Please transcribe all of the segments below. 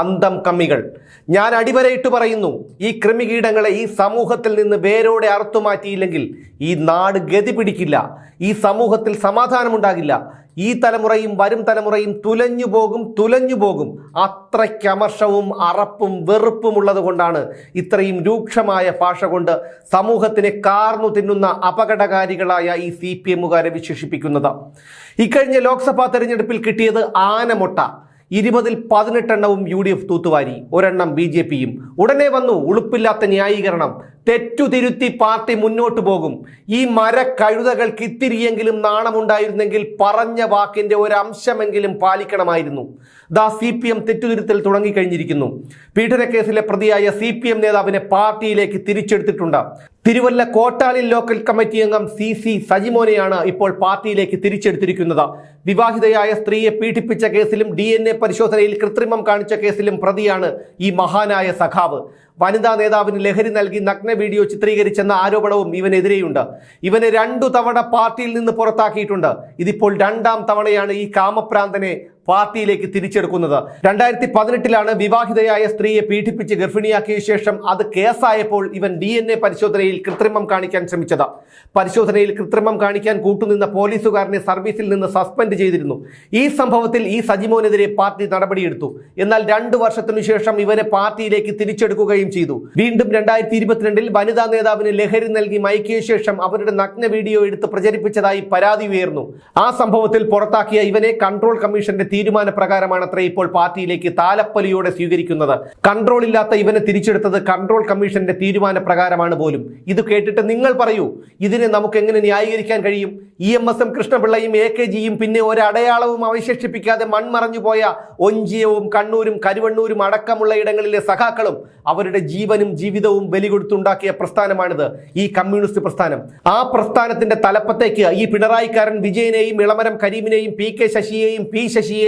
അന്തം കമ്മികൾ. ഞാൻ അടിവരയിട്ട് പറയുന്നു, ഈ കൃമികീടങ്ങളെ ഈ സമൂഹത്തിൽ നിന്ന് വേരോടെ അറുത്തുമാറ്റിയില്ലെങ്കിൽ ഈ നാട് ഗതി പിടിക്കില്ല, ഈ സമൂഹത്തിൽ സമാധാനമുണ്ടാകില്ല. ഈ തലമുറയും വരും തലമുറയും തുലഞ്ഞു പോകും. അത്രയ്ക്ക് അമർഷവും അറപ്പും വെറുപ്പും ഉള്ളത് കൊണ്ടാണ് ഇത്രയും രൂക്ഷമായ ഭാഷ കൊണ്ട് സമൂഹത്തിനെ കാർന്നു തിന്നുന്ന അപകടകാരികളായ ഈ CPM-കാരെ വിശേഷിപ്പിക്കുന്നത്. ഇക്കഴിഞ്ഞ ലോക്സഭാ തെരഞ്ഞെടുപ്പിൽ കിട്ടിയത് ആനമൊട്ട. 20-ൽ 18 എണ്ണവും UDF തൂത്തുവാരി, ഒരെണ്ണം BJPയും. ഉടനെ വന്നു ഉളുപ്പില്ലാത്ത ന്യായീകരണം. തെറ്റുതിരുത്തി പാർട്ടി മുന്നോട്ട് പോകും. ഈ മരക്കഴുതകൾക്ക് ഇത്തിരിയെങ്കിലും നാണമുണ്ടായിരുന്നെങ്കിൽ പറഞ്ഞ വാക്കിന്റെ ഒരംശമെങ്കിലും പാലിക്കണമായിരുന്നു. CPM തെറ്റുതിരുത്തൽ തുടങ്ങിക്കഴിഞ്ഞിരിക്കുന്നു. പീഡനക്കേസിലെ പ്രതിയായ CPM നേതാവിനെ പാർട്ടിയിലേക്ക് തിരിച്ചെടുത്തിട്ടുണ്ട്. തിരുവല്ല കോട്ടാലിൽ ലോക്കൽ കമ്മിറ്റി അംഗം CC സജിമോനെയാണ് ഇപ്പോൾ പാർട്ടിയിലേക്ക് തിരിച്ചെടുത്തിരിക്കുന്നത്. വിവാഹിതയായ സ്ത്രീയെ പീഡിപ്പിച്ച കേസിലും DNA പരിശോധനയിൽ കൃത്രിമം കാണിച്ച കേസിലും പ്രതിയാണ് ഈ മഹാനായ സഖാവ്. വനിതാ നേതാവിന് ലഹരി നൽകി നഗ്ന വീഡിയോ ചിത്രീകരിച്ചെന്ന ആരോപണവും ഇവനെതിരെയുണ്ട്. ഇവനെ 2 തവണ പാർട്ടിയിൽ നിന്ന് പുറത്താക്കിയിട്ടുണ്ട്. ഇതിപ്പോൾ 2ാം തവണയാണ് ഈ കാമപ്രാന്തനെ പാർട്ടിയിലേക്ക് തിരിച്ചെടുക്കുന്നത്. 2018-ലാണ് വിവാഹിതയായ സ്ത്രീയെ പീഡിപ്പിച്ച് ഗർഭിണിയാക്കിയ ശേഷം അത് കേസായപ്പോൾ ഇവൻ DNA പരിശോധനയിൽ കൃത്രിമം കാണിക്കാൻ ശ്രമിച്ചത്. പരിശോധനയിൽ കൃത്രിമം കാണിക്കാൻ കൂട്ടുനിന്ന പോലീസുകാരനെ സർവീസിൽ നിന്ന് സസ്പെൻഡ് ചെയ്തിരുന്നു. ഈ സംഭവത്തിൽ ഈ സജിമോനെതിരെ പാർട്ടി നടപടിയെടുത്തു. എന്നാൽ 2 വർഷത്തിനു ശേഷം ഇവനെ പാർട്ടിയിലേക്ക് തിരിച്ചെടുക്കുകയും ചെയ്തു. വീണ്ടും 2022-ൽ വനിതാ നേതാവിന് ലഹരി നൽകി മയക്കിയ ശേഷം അവരുടെ നഗ്ന വീഡിയോ എടുത്ത് പ്രചരിപ്പിച്ചതായി പരാതി ഉയർന്നു. ആ സംഭവത്തിൽ പുറത്താക്കിയ ഇവനെ കൺട്രോൾ കമ്മീഷന്റെ തീരുമാനപ്രകാരമാണ് അത്ര ഇപ്പോൾ പാർട്ടിയിലേക്ക് താലപ്പൊലിയോടെ സ്വീകരിക്കുന്നത്. കൺട്രോൾ ഇല്ലാത്ത ഇവനെ തിരിച്ചെടുത്തത് കൺട്രോൾ കമ്മീഷന്റെ തീരുമാനപ്രകാരമാണ് പോലും. ഇത് കേട്ടിട്ട് നിങ്ങൾ പറയൂ, ഇതിനെ നമുക്ക് എങ്ങനെ ന്യായീകരിക്കാൻ കഴിയും? EMSM കൃഷ്ണപിള്ളയും AKGയും പിന്നെ ഒരടയാളവും അവശേഷിപ്പിക്കാതെ മൺമറഞ്ഞു പോയ ഒഞ്ചിയവും കണ്ണൂരും കരുവണ്ണൂരും അടക്കമുള്ള ഇടങ്ങളിലെ സഖാക്കളും അവരുടെ ജീവനും ജീവിതവും ബലി കൊടുത്തുണ്ടാക്കിയ പ്രസ്ഥാനമാണിത്, ഈ കമ്മ്യൂണിസ്റ്റ് പ്രസ്ഥാനം. ആ പ്രസ്ഥാനത്തിന്റെ തലപ്പത്തേക്ക് ഈ പിണറായിക്കാരൻ വിജയനെയും ഇളമരം കരീമിനെയും PK ശശിയെയും P ശശിയെയും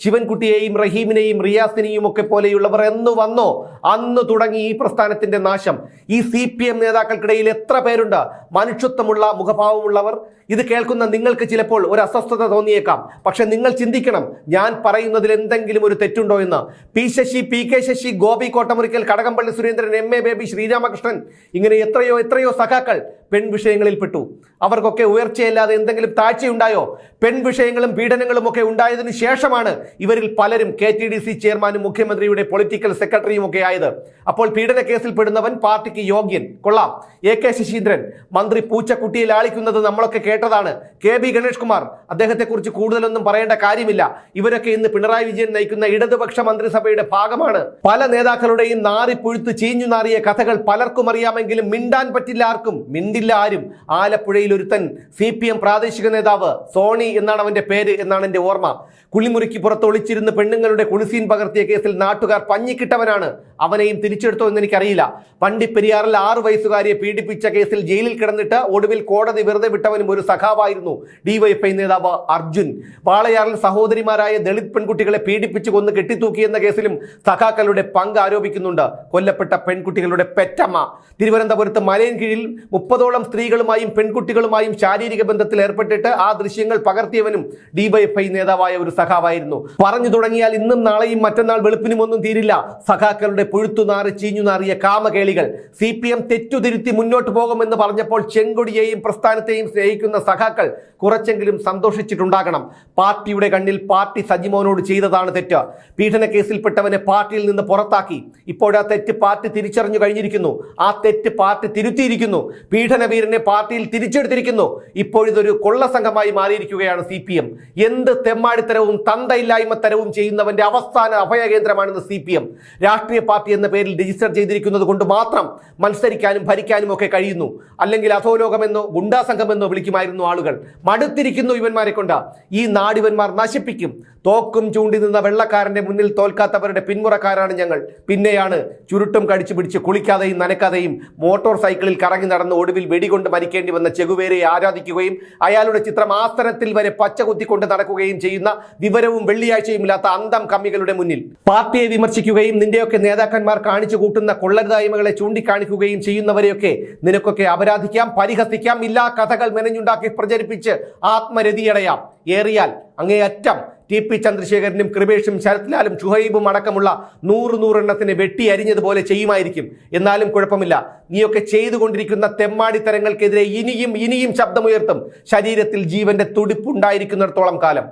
ശിവൻകുട്ടിയെയും റഹീമിനെയും റിയാസിനെയും ഒക്കെ പോലെയുള്ളവർ എന്ന് വന്നോ അന്ന് തുടങ്ങി ഈ പ്രസ്ഥാനത്തിന്റെ നാശം. ഈ CPM നേതാക്കൾക്കിടയിൽ എത്ര പേരുണ്ട് മനുഷ്യത്വമുള്ള മുഖഭാവമുള്ളവർ? ഇത് കേൾക്കുന്ന നിങ്ങൾക്ക് ചിലപ്പോൾ ഒരു അസ്വസ്ഥത തോന്നിയേക്കാം. പക്ഷെ നിങ്ങൾ ചിന്തിക്കണം, ഞാൻ പറയുന്നതിൽ എന്തെങ്കിലും ഒരു തെറ്റുണ്ടോ എന്ന്. P Sasi, PK Sasi, Gopi Kottamurickal, Kadakampally Surendran, MA Baby, Sreeramakrishnan, ഇങ്ങനെ എത്രയോ സഖാക്കൾ പെൺവിഷയങ്ങളിൽ പെട്ടു. അവർക്കൊക്കെ ഉയർച്ചയല്ലാതെ എന്തെങ്കിലും താഴ്ചയുണ്ടായോ? പെൺവിഷയങ്ങളും പീഡനങ്ങളും ഒക്കെ ഉണ്ടായതിനു ശേഷമാണ് ഇവരിൽ പലരും KTDC ചെയർമാനും മുഖ്യമന്ത്രിയുടെ പൊളിറ്റിക്കൽ സെക്രട്ടറിയും ഒക്കെ ആയത്. അപ്പോൾ പീഡന കേസിൽ പെടുന്നവൻ പാർട്ടിക്ക് യോഗ്യൻ, കൊള്ളാം. AK ശശീന്ദ്രൻ മന്ത്രി പൂച്ചക്കുട്ടിയെ ലാളിക്കുന്നത് നമ്മളൊക്കെ കേട്ടതാണ്. KB ഗണേഷ് കുമാർ, അദ്ദേഹത്തെക്കുറിച്ച് കൂടുതലൊന്നും പറയേണ്ട കാര്യമില്ല. ഇവരൊക്കെ ഇന്ന് പിണറായി വിജയൻ നയിക്കുന്ന ഇടതുപക്ഷ മന്ത്രിസഭയുടെ ഭാഗമാണ്. പല നേതാക്കളുടെയും നാറിപ്പുഴുത്ത് ചീഞ്ഞു നാറിയ കഥകൾ പലർക്കും അറിയാമെങ്കിലും മിണ്ടാൻ പറ്റില്ല ആർക്കും, മിണ്ടില്ല ആരും. ആലപ്പുഴയിൽ ഒരുത്തൻ CPM പ്രാദേശിക നേതാവ്, സോണി എന്നാണ് അവന്റെ പേര് എന്നാണ് എന്റെ ഓർമ്മ, കുളിമുറിക്ക് പുറത്ത് ഒളിച്ചിരുന്ന് പെണ്ണുങ്ങളുടെ കുളിസീൻ പകർത്തിയ കേസിൽ നാട്ടുകാർ പഞ്ഞിക്കിട്ടവനാണ്. അവനെയും തിരിച്ചെടുത്തോ എന്ന് എനിക്കറിയില്ല. വണ്ടിപ്പെരിയാറിൽ 6 വയസ്സുകാരിയെ പീഡിപ്പിച്ച കേസിൽ ജയിലിൽ കിടന്നിട്ട് ഒടുവിൽ കോടതി വെറുതെ വിട്ടവനും ഒരു സഖാവായിരുന്നു DYFI നേതാവ് അർജുൻ. വാളയാറിൽ സഹോദരിമാരായ ദളിത് പെൺകുട്ടികളെ പീഡിപ്പിച്ചു കൊന്ന് കെട്ടിത്തൂക്കിയെന്ന കേസിലും സഖാക്കളുടെ പങ്ക് ആരോപിക്കുന്നുണ്ട് കൊല്ലപ്പെട്ട പെൺകുട്ടികളുടെ പെറ്റമ്മ. തിരുവനന്തപുരത്ത് മലയൻകീഴിൽ 30ഓളം സ്ത്രീകളുമായും പെൺകുട്ടികളുമായും ശാരീരിക ബന്ധത്തിൽ ഏർപ്പെട്ടിട്ട് ആ ദൃശ്യങ്ങൾ പകർത്തിയവനും DYFI നേതാവായ ഒരു സഖാവായിരുന്നു. പറഞ്ഞു തുടങ്ങിയാൽ ഇന്നും നാളെയും മറ്റന്നാൾ വെളുപ്പിനും ഒന്നും തീരില്ല. സഖാക്കളുടെ പുഴുത്തുനാറി ചീഞ്ഞുനാറിയ കാമകേളികൾ. CPM തെറ്റുതിരുത്തി മുന്നോട്ട് പോകുമെന്ന് പറഞ്ഞപ്പോൾ ചെങ്കൊടിയെയും പ്രസ്ഥാനത്തെയും സ്നേഹിക്കുന്ന സഖാക്കൾ കുറച്ചെങ്കിലും സന്തോഷിച്ചിട്ടുണ്ടാകണം. പാർട്ടിയുടെ കണ്ണിൽ പാർട്ടി സജിമോനോട് ചെയ്തതാണ് തെറ്റ്. പീഡന കേസിൽപ്പെട്ടവനെ പാർട്ടിയിൽ നിന്ന് പുറത്താക്കി. ഇപ്പോഴാ തെറ്റ് പാർട്ടി തിരിച്ചറിഞ്ഞു കഴിഞ്ഞിരിക്കുന്നു. ആ തെറ്റ് പാർട്ടി തിരുത്തിയിരിക്കുന്നു. പീഡനവീരനെ പാർട്ടിയിൽ തിരിച്ചെടുത്തിരിക്കുന്നു. ഇപ്പോഴിതൊരു കൊള്ള സംഘമായി മാറിയിരിക്കുകയാണ് CPM. എന്ത് തെമ്മാടിത്തരവും തന്തയില്ലായ്മത്തരവും ചെയ്യുന്നവന്റെ അവസാന അഭയകേന്ദ്രമാണെന്ന് CPM. രാഷ്ട്രീയ പാർട്ടി എന്ന പേരിൽ രജിസ്റ്റർ ചെയ്തിരിക്കുന്നത് കൊണ്ട് മാത്രം മത്സരിക്കാനും ഭരിക്കാനും ഒക്കെ കഴിയുന്നു. അല്ലെങ്കിൽ അധോലോകമെന്നോ ഗുണ്ടാ സംഘമെന്നോ വിളിക്കുമായിരുന്നു ആളുകൾ. മടുത്തിരിക്കുന്നു ഇവന്മാരെ കൊണ്ട്. ഈ നാടിവന്മാർ നശിപ്പിക്കും. തോക്കും ചൂണ്ടി നിന്ന വെള്ളക്കാരന്റെ മുന്നിൽ തോൽക്കാത്തവരുടെ പിന്മുറക്കാരാണ് ഞങ്ങൾ. പിന്നെയാണ് ചുരുട്ടും കടിച്ചു പിടിച്ച് കുളിക്കാതെയും നനക്കാതെയും മോട്ടോർ സൈക്കിളിൽ കറങ്ങി നടന്ന് ഒടുവിൽ വെടികൊണ്ട് മരിക്കേണ്ടി വന്ന ചെഗുവേരയെ ആരാധിക്കുകയും അയാളുടെ ചിത്രം ആസനത്തിൽ വരെ പച്ച കുത്തിക്കൊണ്ട് നടക്കുകയും ചെയ്യുന്ന വിവരവും വെള്ളിയാഴ്ചയും ഇല്ലാത്ത അന്തം കമ്മികളുടെ മുന്നിൽ പാർട്ടിയെ വിമർശിക്കുകയും നിന്റെയൊക്കെ നേതാക്കന്മാർ കാണിച്ചു കൂട്ടുന്ന കൊള്ളരുതായ്മകളെ ചൂണ്ടിക്കാണിക്കുകയും ചെയ്യുന്നവരെയൊക്കെ നിനക്കൊക്കെ അപരാധിക്കാം, പരിഹസിക്കാം, ഇല്ലാ കഥകൾ മെനഞ്ഞുണ്ടാക്കി പ്രചരിപ്പിച്ച് ആത്മരതിയടയാം. ഏറിയാൽ അങ്ങേയറ്റം ടി.പി. ചന്ദ്രശേഖരനും കൃപേഷും ശരത്ലാലും ഷുഹൈബും അടക്കമുള്ള 100 എണ്ണത്തിന് വെട്ടി അരിഞ്ഞതുപോലെ ചെയ്യുമായിരിക്കും. എന്നാലും കുഴപ്പമില്ല, നീയൊക്കെ ചെയ്തുകൊണ്ടിരിക്കുന്ന തെമ്മാടിത്തരങ്ങൾക്കെതിരെ ഇനിയും ശബ്ദമുയർത്തും, ശരീരത്തിൽ ജീവന്റെ തുടിപ്പുണ്ടായിരിക്കുന്നിടത്തോളം കാലം.